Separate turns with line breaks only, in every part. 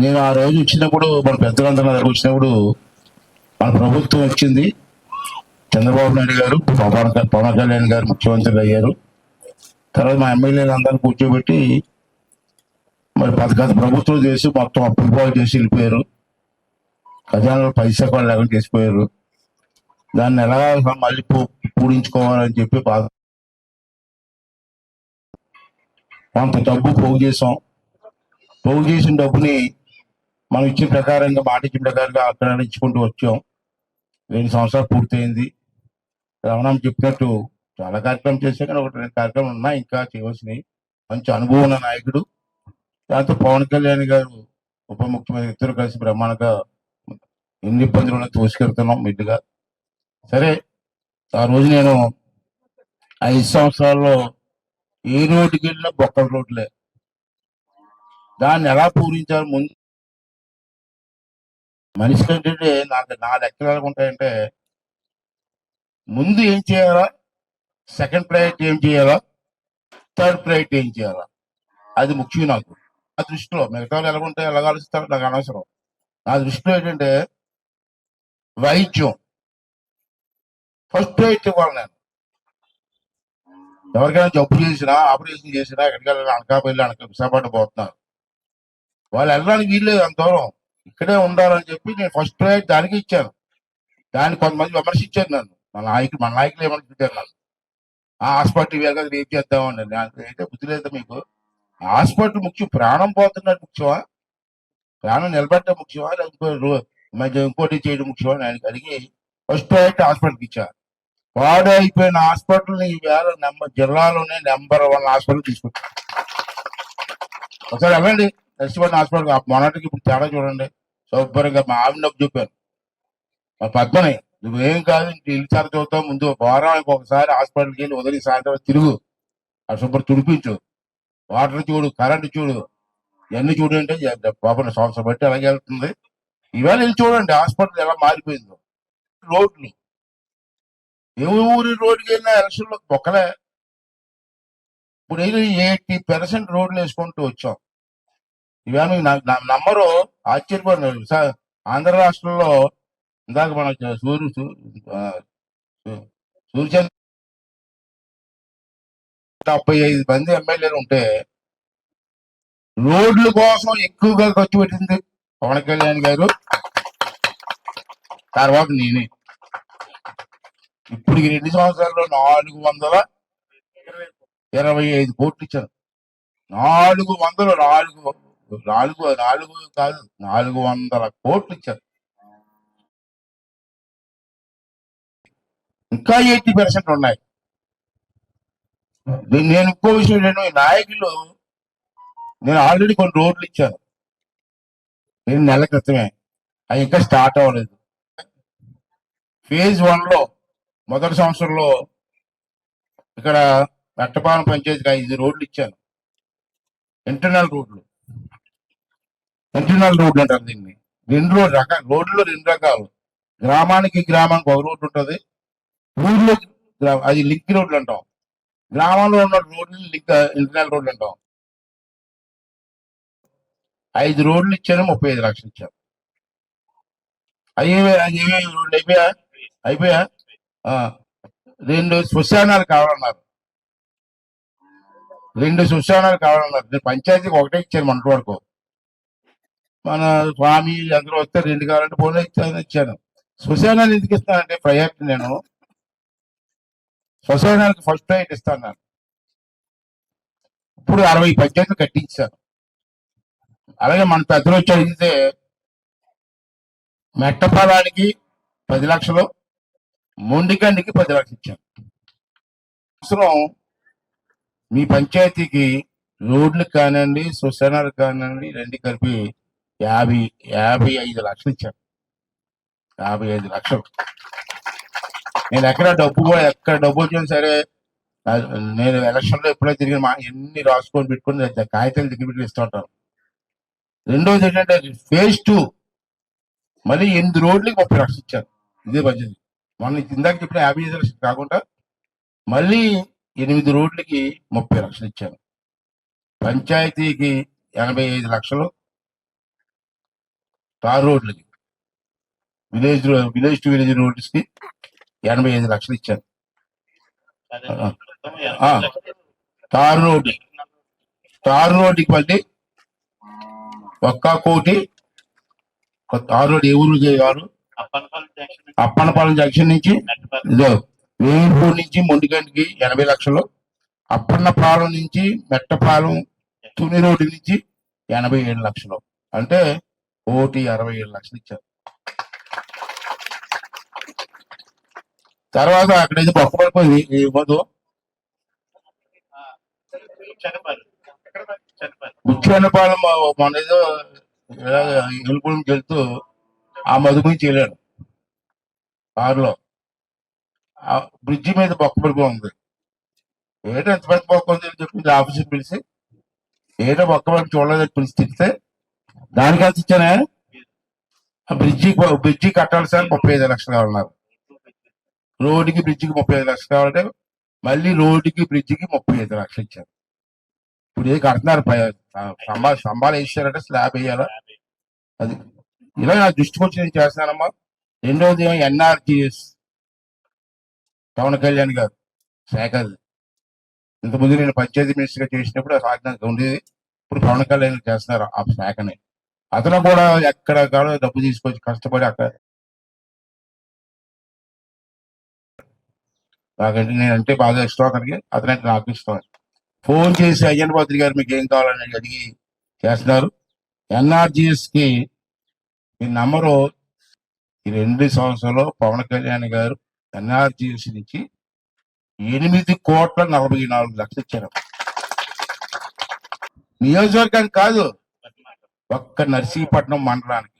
నేను ఆ రోజు వచ్చినప్పుడు మన పెద్దలందరూ నా దగ్గర వచ్చినప్పుడు మన ప్రభుత్వం వచ్చింది. చంద్రబాబు నాయుడు గారు, పవన్ కళ్యాణ్ గారు ముఖ్యమంత్రులు అయ్యారు. తర్వాత మా ఎమ్మెల్యేలు అందరిని కూర్చోబెట్టి మరి గత ప్రభుత్వం చేసి మొత్తం అప్పులు బాగు చేసి వెళ్ళిపోయారు. ఖజానాలో పైసా కూడా లేకుండా చేసిపోయారు. దాన్ని ఎలా మళ్ళీ పూడించుకోవాలని చెప్పి కొంత డబ్బు పోగు చేసాం. పోగు చేసిన డబ్బుని మనం ఇచ్చిన ప్రకారంగా, మాట ఇచ్చిన ప్రకారంగా అక్కడ ఇచ్చుకుంటూ వచ్చాం. 2 సంవత్సరాలు పూర్తయింది. రమణం చెప్పినట్టు చాలా కార్యక్రమం చేసే, కానీ 1-2 కార్యక్రమాలు ఉన్నాయి ఇంకా చేయవలసినవి. మంచి అనుభవం ఉన్న నాయకుడు. దాంతో పవన్ కళ్యాణ్ గారు, ఉప ముఖ్యమంత్రి ఇద్దరు కలిసి బ్రహ్మాండంగా ఎన్ని ఇబ్బందులు తోసుకెళ్తున్నాం మెల్లిగా. సరే, ఆ రోజు నేను 5 సంవత్సరాల్లో ఏ రోడ్డుకి వెళ్ళినా బొక్కల రోడ్లే. దాన్ని ఎలా పూరించాలి ముందు మనిషికి ఏంటంటే, నా లెక్కలు ఎలా ఉంటాయంటే, ముందు ఏం చేయాలా, సెకండ్ ప్రయారిటీ ఏం చేయాలా, థర్డ్ ప్రయారిటీ ఏం చేయాలా, అది ముఖ్యం నాకు. నా దృష్టిలో మిగతా వాళ్ళు ఎలా ఉంటాయో ఎలా ఆలోచిస్తారో నాకు అనవసరం. నా దృష్టిలో ఏంటంటే, వైద్యం ఫస్ట్ ప్రయారిటీ ఇవ్వాలి. నేను ఎవరికైనా జబ్బు చేసినా, ఆపరేషన్ చేసినా, ఎక్కడికి వెళ్ళాలి, అనకాపల్లి విశాఖపట్నం పోతున్నారు, వాళ్ళు వెళ్ళడానికి వీల్లేదు అంత దూరం, ఇక్కడే ఉండాలని చెప్పి నేను ఫస్ట్ ప్రయారిటీ దానికి ఇచ్చాను. దాన్ని కొంతమంది విమర్శించారు నన్ను, మన నాయకులు ఏమనుకుంటారు నాకు, ఆ హాస్పిటల్ వేరు కదా, ఏం చేద్దామని. అయితే బుద్ధి లేదా మీకు? హాస్పిటల్ ముఖ్యం, ప్రాణం పోతున్నట్టు ముఖ్యమా, ప్రాణం నిలబెట్టడం ముఖ్యమా, లేకపోతే ఇంకోటి చేయడం ముఖ్యమా అని ఆయనకి అడిగి ఫస్ట్ ప్రయారిటీ హాస్పిటల్కి ఇచ్చా. పాడైపోయిన హాస్పిటల్ ఈవేళ జిల్లాలోనే నెంబర్ 1 హాస్పిటల్ తీసుకొచ్చాను. ఒకసారి వెళ్ళండి నర్సిపట్నం హాస్పిటల్, మొన్నటికి ఇప్పుడు తేడా చూడండి. శుభ్రంగా మా ఆవిడ చెప్పాను, మా పద్మని, నువ్వేం కాదు ఇంక ఇల్లుసారి చూద్దాం, ముందు వారానికి ఒకసారి హాస్పిటల్కి వెళ్ళి ఉదయం సాయంత్రం తిరుగు, ఆ శుభ్రం తుడిపించు, వాటర్ చూడు, కరెంటు చూడు, ఇవన్నీ చూడండి. పాపం సంవత్సరం బట్టి అలాగే వెళ్తుంది. ఇవాళ వెళ్ళి చూడండి హాస్పిటల్ ఎలా మారిపోయిందో. రోడ్లు, ఏ ఊరి రోడ్డుకి వెళ్ళినా ఎలక్షన్లో ఒక్కలే. ఇప్పుడు 80% రోడ్లు వేసుకుంటూ వచ్చాం. ఇవాళ నంబరు ఆశ్చర్యపడినాడు. ఆంధ్ర రాష్ట్రంలో ఇందాక మన సూర్యచంద్ర 75 మంది ఎమ్మెల్యేలు ఉంటే రోడ్ల కోసం ఎక్కువగా ఖర్చు పెట్టింది పవన్ కళ్యాణ్ గారు, తర్వాత నేనే. ఇప్పుడు 2 సంవత్సరాల్లో 425 కోట్లు ఇచ్చాను. 400 కోట్లు ఇచ్చారు. ఇంకా 80% ఉన్నాయి. నేను ఇంకో విషయం, నేను నాయకులు, నేను ఆల్రెడీ కొన్ని రోడ్లు ఇచ్చాను 2 నెలల క్రితమే, అవి ఇంకా స్టార్ట్ అవ్వలేదు. ఫేజ్ 1లో మొదటి సంవత్సరంలో ఇక్కడ మెట్టపాలెం పంచాయతీకి 5 రోడ్లు ఇచ్చాను. ఇంటర్నల్ రోడ్లు అంటారు దీన్ని. రోడ్లు 2 రకాలు. గ్రామానికి ఒక రోడ్డు ఉంటుంది, ఊర్లో అది లింక్ రోడ్లు అంటాం. గ్రామంలో ఉన్న రోడ్లు ఇంటర్నల్ రోడ్లు అంటాం. 5 రోడ్లు ఇచ్చాను, 35 లక్షలు ఇచ్చాను. రోడ్లు అయిపోయా. 2 శ్మశానాలు కావాలన్నారు. నేను పంచాయతీకి ఒకటే ఇచ్చాను మన వరకు. మన స్వామి అందరూ వస్తే 2 కావాలంటే ఫోన్లో ఇచ్చాను. శ్మశానాలు ఎందుకు ఇస్తానంటే ప్రయారిటీ, నేను శ్మశానానికి ఫస్ట్ ప్రయారిటీ ఇస్తాను. నేను ఇప్పుడు 60 పంచాయతీలు కట్టించాను. అలాగే మన పెద్దలు వచ్చి అడిగితే మెట్టపాలానికి 10 లక్షలు, మొండికండికి 10 లక్షలు ఇచ్చాను. అవసరం మీ పంచాయతీకి రోడ్లకు కానివ్వండి, శ్మశానాలకు కానివ్వండి, 2 కలిపి 55 లక్షలు ఇచ్చాను. 55 లక్షలు. నేను ఎక్కడ డబ్బు వచ్చినా సరే, నేను ఎలక్షన్లో ఎప్పుడైతే తిరిగి ఎన్ని రాసుకొని పెట్టుకుని కాగితాలు దగ్గర పెట్టి ఇస్తూ ఉంటాను. రెండోది ఏంటంటే ఫేజ్ 2 మళ్ళీ 8 రోడ్లకి 30 లక్షలు ఇచ్చాను. ఇదే బడ్జెట్. మనం ఇందాక చెప్పిన 55 లక్షలు కాకుండా మళ్ళీ 8 రోడ్లకి 30 లక్షలు ఇచ్చాను. పంచాయతీకి 85 లక్షలు, తార్ రోడ్లకి, విలేజ్ టు విలేజ్ రోడ్స్ కి 85 లక్షలు ఇచ్చారు. ఆ, తార్ రోడ్డు తార్ రోడ్డుకి మళ్ళీ 1 కోటి. తార్ రోడ్ ఏ ఊరు చేయాలి? అప్పనపాలెం జంక్షన్ నుంచి ఇదో వేంపూర్ నుంచి మొండిగంటికి 80 లక్షలు, అప్పన్నపాలెం నుంచి మెట్టపాలెం తుని రోడ్డు నుంచి 87 లక్షలు, అంటే 1,67 లక్షలు ఇచ్చారు. తర్వాత అక్కడైతే బొక్కపడిపోయింది ఇవ్వదు. బుచ్చన్నపాలెం మన ఏదో ఎలుపుడికి వెళ్తూ ఆ మధుమతి వెళ్ళాడు కారులో, ఆ బ్రిడ్జి మీద బొక్కపడిపోయింది. ఏటో ఎంత పెద్ద బొక్క ఉంది అని చెప్పి ఆఫీసర్ పిలిచి ఏటో బొక్కపడి చూడలేదని పిలిచి తిడితే దానికి ఎంత ఇచ్చానే, ఆ బ్రిడ్జి కట్టాలి సార్ 35 లక్షలు కావాలన్నారు. రోడ్డుకి బ్రిడ్జికి 35 లక్షలు కావాలంటే మళ్ళీ రోడ్డుకి బ్రిడ్జికి 35 లక్షలు ఇచ్చారు. ఇప్పుడు ఏది కడుతున్నారు, స్తంభాలు వేసారంటే స్లాబ్ వేయాలా? అది ఇలా నా దృష్టికి వచ్చి నేను చేస్తున్నానమ్మా. రెండవది ఏమో ఎన్ఆర్జిఎస్ పవన్ కళ్యాణ్ గారు శాఖ. ఇంతకుముందు నేను పంచాయతీ మినిస్టర్ గా చేసినప్పుడు ఆ శాఖ నాకు ఉండేది. ఇప్పుడు పవన్ కళ్యాణ్ చేస్తున్నారు ఆ శాఖని. అతను కూడా ఎక్కడ కాడో డబ్బు తీసుకొచ్చి కష్టపడి అక్కడ, నాకంటే నేనంటే బాగా ఇష్టం అతనికి, అతనంటే నాకు ఇష్టం. ఫోన్ చేసి అయ్యన్ పాత్రి గారు మీకు ఏం కావాలని అడిగి చేస్తున్నారు. ఎన్ఆర్జిఎస్ కి మీ నంబరు ఈ 2 సంవత్సరాల్లో పవన్ కళ్యాణ్ గారు ఎన్ఆర్జిఎస్ నుంచి 8,44,00,000 ఇచ్చారు. నియోజకవర్గానికి కాదు, ఒక్క నర్సీపట్నం మండలానికి.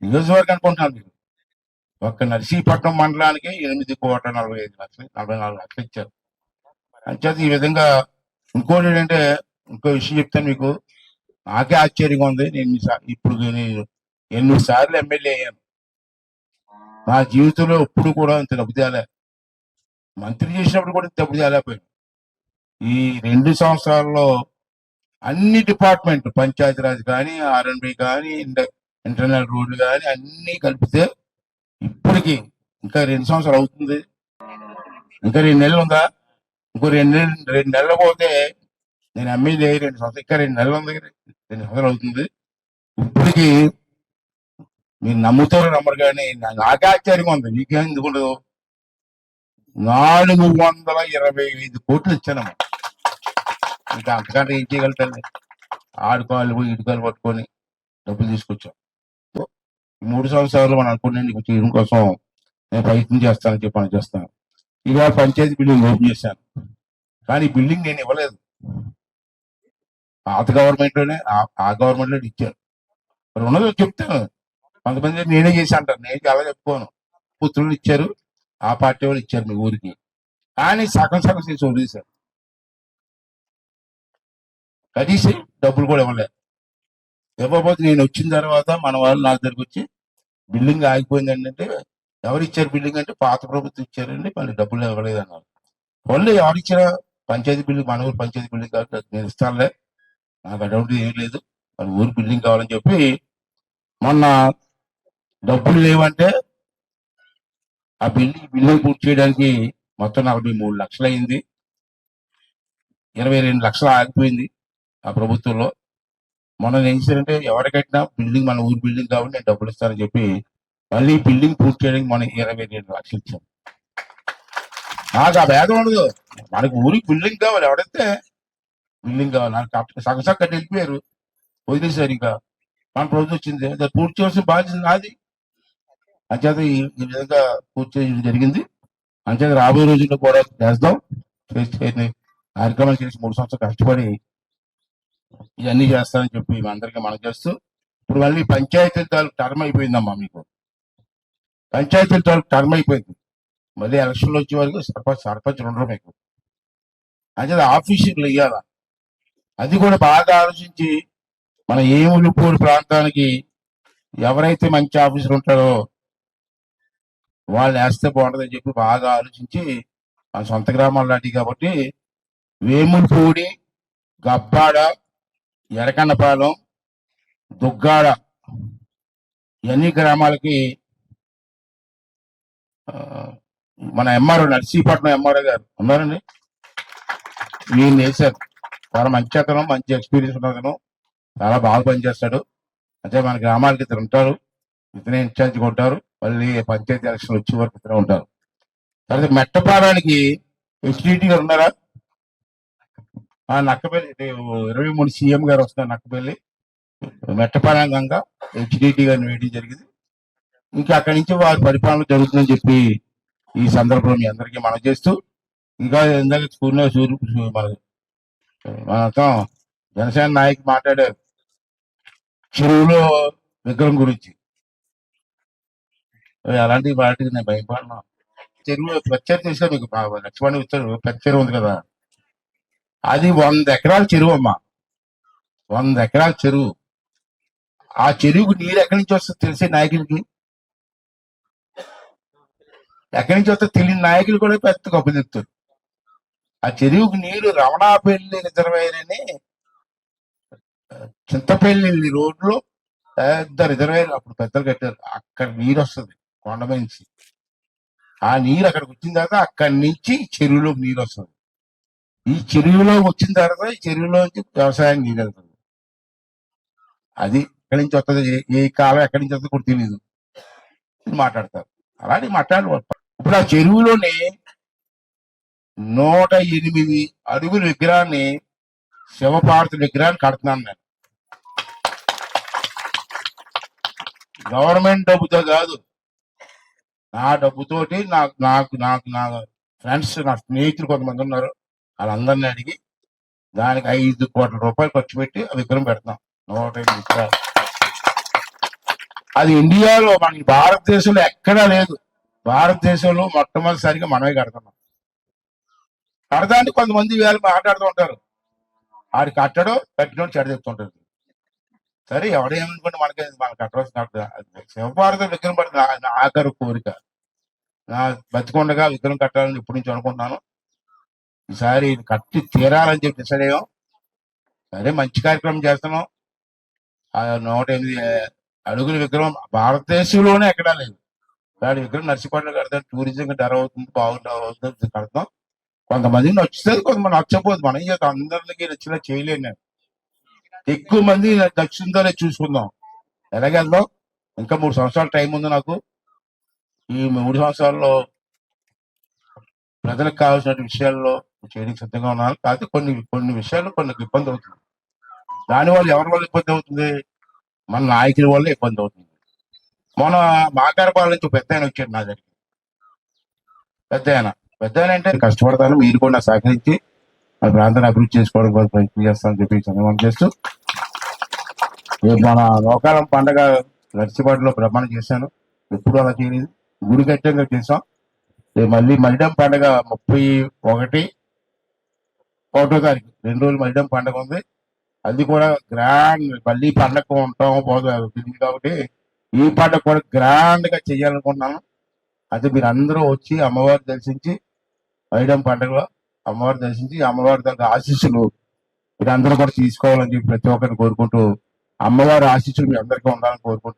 నియోజకవర్గానికి ఉంటాను మీరు, ఒక్క నర్సీపట్నం మండలానికి 8,45,00,000 ఇచ్చారు. అంచేత ఈ విధంగా ఇంకోటి ఏంటంటే, ఇంకో విషయం చెప్తాను మీకు. నాకే ఆశ్చర్యంగా ఉంది. నేను ఇప్పుడు నేను 8 సార్లు ఎమ్మెల్యే అయ్యాను. నా జీవితంలో ఎప్పుడు కూడా ఇంత డబ్బు తేలే. మంత్రి చేసినప్పుడు కూడా ఇంత డబ్బు తేలేకపోయాను. ఈ 2 సంవత్సరాల్లో అన్ని డిపార్ట్మెంట్, పంచాయతీరాజ్ కానీ, ఆర్ఎండ్బి కానీ, ఇంటర్నల్ రోడ్లు కానీ అన్ని కలిపితే ఇప్పటికి ఇంకా 2 సంవత్సరాలు అవుతుంది. ఇంకా 2 నెలలు ఉందా? ఇంకో 2 నెలలు పోతే నేను ఎమ్మెల్యే 2 సంవత్సరాలు, ఇంకా 2 నెలలు ఉంది, 2 సంవత్సరాలు అవుతుంది. ఇప్పటికి మీరు నమ్ముతారో నమ్మరు కానీ నాకే ఆశ్చర్యంగా ఉంది. మీకేం ఎందుకుండదు? 425 కోట్లు ఇచ్చానమ్మా. ఇంకా అంతకంటే ఏం చేయగలుగుతాను? ఆడుకోవాలి పోయి ఇటుకాలు పట్టుకొని డబ్బులు తీసుకొచ్చాం. 3 సంవత్సరాలు మనం అనుకునే నీకు చేయడం కోసం నేను ప్రయత్నం చేస్తానని చెప్పి చేస్తాను. ఇవాళ పంచాయతీ బిల్డింగ్ ఓపెన్ చేశాను, కానీ బిల్డింగ్ నేను ఇవ్వలేదు. పాత గవర్నమెంట్ లోనే ఆ గవర్నమెంట్ లో ఇచ్చారు. మరి ఉన్నదో చెప్తాను. కొంతమంది నేనే చేసి అంటారు, నేను చాలా చెప్పుకోను. పుత్రులు ఇచ్చారు, ఆ పార్టీ వాళ్ళు ఇచ్చారు మీ ఊరికి, కానీ సగం సగం చేసి వదిలేశారు. కనీసం డబ్బులు కూడా ఇవ్వలేదు. ఇవ్వకపోతే నేను వచ్చిన తర్వాత మన వాళ్ళు నా దగ్గరికి వచ్చి బిల్డింగ్ ఆగిపోయింది అంటే, ఎవరు ఇచ్చారు బిల్డింగ్ అంటే పాత ప్రభుత్వం ఇచ్చారండి, మళ్ళీ డబ్బులు ఇవ్వలేదు అన్నారు. వాళ్ళు ఎవరు ఇచ్చారా? పంచాయతీ బిల్డింగ్, మన ఊరు పంచాయతీ బిల్డింగ్ కాబట్టి నేను ఇస్తానులే, నాకు అటువంటి ఏం లేదు, మన ఊరు బిల్డింగ్ కావాలని చెప్పి మొన్న డబ్బులు లేవంటే ఆ బిల్డింగ్ పూర్తి చేయడానికి మొత్తం 43 లక్షలు అయింది. 22 లక్షలు ఆగిపోయింది ఆ ప్రభుత్వంలో. మొన్న ఏం చేశారంటే, ఎవరికైనా బిల్డింగ్ మన ఊరు బిల్డింగ్ కాబట్టి నేను డబ్బులు ఇస్తానని చెప్పి మళ్ళీ బిల్డింగ్ పూర్తి చేయడానికి మనం 22 లక్షలు ఇచ్చాం. నాకు ఆ భేదం ఉండదు. మనకు ఊరికి బిల్డింగ్ కావాలి, ఎవడైతే బిల్డింగ్ కావాలి. నాకు సగం కట్టి వెళ్ళిపోయారు, వదిలేశారు. ఇంకా మన ప్రభుత్వం వచ్చింది, పూర్తి చేయాల్సిన బాధ్యత నాది. అంచేత ఈ విధంగా పూర్తి చేయడం జరిగింది. అంచేత రాబోయే రోజుల్లో కూడా చేద్దాం, కార్యక్రమాలు చేసి 3 సంవత్సరాలు కష్టపడి ఇవన్నీ చేస్తానని చెప్పి అందరికీ మనం చేస్తూ, ఇప్పుడు మళ్ళీ పంచాయతీ తాలూకు టర్మ్ అయిపోయిందమ్మా. మీకు పంచాయతీ తాలూకు టర్మ్ అయిపోయింది, మళ్ళీ ఎలక్షన్లు వచ్చే వరకు సర్పంచ్ ఉండరు మీకు. అంచేత ఆఫీసులు ఇయ్యాల, అది కూడా బాగా ఆలోచించి మన ఏములుపూడి ప్రాంతానికి ఎవరైతే మంచి ఆఫీసర్ ఉంటారో వాళ్ళు వేస్తే బాగుంటుందని చెప్పి బాగా ఆలోచించి, మన సొంత గ్రామాలు లాంటివి కాబట్టి వేములపూడి, గబ్బాడ, ఎరకన్నపాలెం, దుగ్గాడ ఇవన్నీ గ్రామాలకి ఆ, మన ఎంఆర్ఓ నర్సీపట్నం ఎంఆర్ఓ గారు ఉన్నారండి, ఈయన వేశారు. చాలా మంచి అతను, మంచి ఎక్స్పీరియన్స్ ఉన్న అతను, చాలా బాగా పనిచేస్తాడు. అంటే మన గ్రామాలకి ఇద్దరు ఉంటారు, ఇతనే ఇన్ఛార్జ్గా ఉంటారు. మళ్ళీ పంచాయతీ ఎలక్షన్ వచ్చే వరకు ఇద్దరు ఉంటారు. తర్వాత మెట్టపాడానికి హెచ్డిటి గారు ఉన్నారా? ఆ నక్కపల్లి 23 సీఎం గారు వస్తున్నారు. నక్కపల్లి మెట్టపాలకంగా హెచ్డిటి గారిని వేయడం జరిగింది. ఇంకా అక్కడి నుంచి వారి పరిపాలన జరుగుతుందని చెప్పి ఈ సందర్భంలో మీ అందరికీ మనం చేస్తూ, ఇంకా ఇందాక స్కూల్లో మన మనతో జనసేన నాయకు మాట్లాడారు చెరువులో విగ్రహం గురించి. అలాంటి వాటికి నేను భయపడను. చెరువు ప్రత్యేక చేసా మీకు లక్ష్మణ్ ఇచ్చారు, పెద్ద చెరువు ఉంది కదా, అది 100 ఎకరాల చెరువు అమ్మా, 100 ఎకరాల చెరువు. ఆ చెరువుకు నీరు ఎక్కడి నుంచి వస్తుంది తెలిసే నాయకులకి? ఎక్కడి నుంచి వస్తే తెలియని నాయకులు కూడా పెద్ద గొప్ప చెప్తారు. ఆ చెరువుకు నీరు రమణాపల్లి రిజర్వాయర్ అని చింతపల్లి రోడ్లో పెద్ద రిజర్వాయర్ అప్పుడు పెద్దలు కట్టారు. అక్కడ నీరు వస్తుంది కొండ నుంచి. ఆ నీరు అక్కడికి వచ్చిన తర్వాత అక్కడి నుంచి చెరువులోకి నీరు వస్తుంది. ఈ చెరువులోకి వచ్చిన తర్వాత ఈ చెరువులోంచి వ్యవసాయం నీరు వెళ్తుంది. అది ఎక్కడి నుంచి వస్తుంది, ఏ కాలం ఎక్కడి నుంచి వస్తుంది కూడా తెలియదు, మాట్లాడతారు. అలాంటి మాట్లాడు. ఇప్పుడు ఆ చెరువులోనే 108 అడుగుల విగ్రహాన్ని, శివపార్వతి విగ్రహాన్ని కడుతున్నాను నేను. గవర్నమెంట్ డబ్బుతో కాదు, నా డబ్బుతోటి నాకు నాకు నాకు నా ఫ్రెండ్స్, నా స్నేహితులు కొంతమంది ఉన్నారు, వాళ్ళందరినీ అడిగి దానికి 5 కోట్ల రూపాయలు ఖర్చు పెట్టి ఆ విగ్రహం పెడతాం. 105 విగ్రహాలు. అది ఇండియాలో, మన భారతదేశంలో ఎక్కడా లేదు. భారతదేశంలో మొట్టమొదటిసారిగా మనమే కడుతున్నాం. కడదానికి కొంతమంది వేళ మాట్లాడుతూ ఉంటారు, ఆడి కట్టడం కట్టినోడు చెడ చెప్తుంటారు. సరే, ఎవడేమనుకోండి, మనకు కట్టవలసిన శివపార్వతి విగ్రహం పడిన నా ఆఖరు కోరిక. నా బతికొండగా విగ్రహం కట్టాలని ఇప్పటి నుంచి అనుకుంటున్నాను. ఈసారి కట్టి తీరాలని చెప్పి డిసైడ్ అయ్యాం. సరే, మంచి కార్యక్రమం చేస్తున్నాం. ఆ 108 అడుగుల విగ్రహం భారతదేశంలోనే ఎక్కడా లేదు. దాని విగ్రహం నర్సీపట్నం కడతాం, టూరిజం డర్ అవుతుంది, బాగుంటుంది, కడతాం. కొంతమందికి నచ్చుతుంది, కొంతమంది నచ్చకపోదు. మనం ఏం చేస్తాం, అందరికి నచ్చినా చేయలేను నేను. ఎక్కువ మంది నచ్చుతుందోనే చూసుకుందాం, ఎలాగెళ్దాం. ఇంకా 3 సంవత్సరాల టైం ఉంది నాకు. ఈ 3 సంవత్సరాల్లో ప్రజలకు కావాల్సిన విషయాల్లో చేయడానికి సిద్ధంగా ఉన్నాను. కాకపోతే కొన్ని విషయాల్లో కొన్ని ఇబ్బంది అవుతుంది. దానివల్ల ఎవరి వల్ల ఇబ్బంది అవుతుంది? మన నాయకుల వల్ల ఇబ్బంది అవుతుంది. మన మాకారపాల నుంచి పెద్ద ఆయన వచ్చాడు నా దగ్గరికి. పెద్ద ఆయన అంటే కష్టపడతాను, మీరు కూడా నాకు సహకరించి మన ప్రాంతాన్ని అభివృద్ధి చేసుకోవడం కోసం ప్రయత్నం చేస్తానని చెప్పి సందర్భం చేస్తూ, మన లోకాలం పండగ నర్సిపాటిలో బ్రహ్మాండం చేశాను. ఎప్పుడు అలా చేయలేదు. గుడి కట్టంగా చేసాం. మళ్ళీ మలిడం పండగ 31వ తారీఖు, 2 రోజులు మలిడం పండగ ఉంది. అది కూడా గ్రాండ్, మళ్ళీ పండగ ఉంటామో పోదు తెలియదు కాబట్టి ఈ పండగ కూడా గ్రాండ్ గా చెయ్యాలనుకుంటున్నాను. అయితే మీరు అందరూ వచ్చి అమ్మవారు దర్శించి, మలిడం పండుగలో అమ్మవారు దర్శించి, అమ్మవారి దగ్గర ఆశీస్సులు మీరు అందరూ కూడా తీసుకోవాలని చెప్పి ప్రతి ఒక్కరిని కోరుకుంటూ, అమ్మవారి ఆశీస్సులు మీ అందరికీ ఉండాలని కోరుకుంటూ